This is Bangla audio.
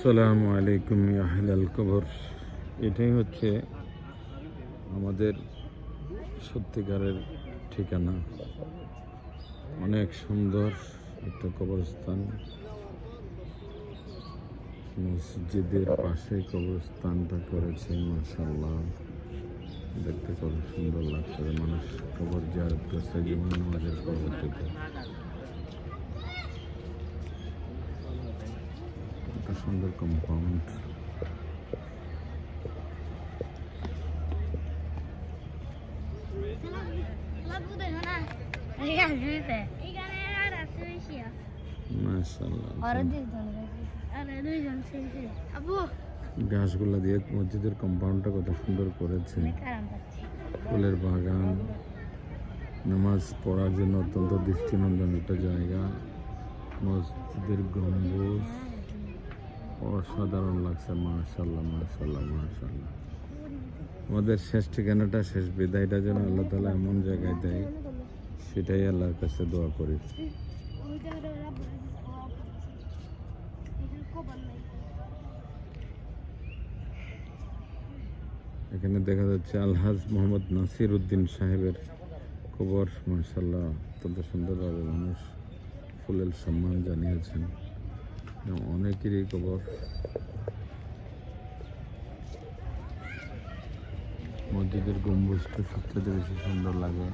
আসসালামু আলাইকুম ইয়া আহলাল কবর। এটাই হচ্ছে আমাদের সত্যিকারের ঠিকানা। অনেক সুন্দর একটা কবরস্থান, মসজিদের পাশে কবরস্থানটা করেছে। মাশাআল্লাহ, দেখতে কত সুন্দর লাগছে। মানুষ কবর জিয়ারত করছে জীবন নামাজের পরবর্তীতে। একটা সুন্দর কম্পাউন্ড। ঘাসগুলা দিয়ে মসজিদের কম্পাউন্ডটা কত সুন্দর করেছে। ফুলের বাগান, নামাজ পড়ার জন্য অত্যন্ত দৃষ্টিনন্দন একটা জায়গা। মসজিদের গম্বুজ অসাধারণ লাগছে। মাশাআল্লাহ মাশাআল্লাহ মাশাআল্লাহ। আমাদের শেষ ঠিকানাটা, শেষ বিদায়টা যেন আল্লাহ তাআলা এমন জায়গায় দেয়, সেটাই আল্লাহর কাছে দোয়া করি। এখানে দেখা যাচ্ছে আলহাজ মোহাম্মদ নাসির উদ্দিন সাহেবের কবর। মাশাআল্লাহ, অত্যন্ত সুন্দরভাবে মানুষ ফুলের সম্মান জানিয়েছেন। অনেকেরই কবর। মসজিদের গম্বুজটা সবচেয়ে বেশি সুন্দর লাগে।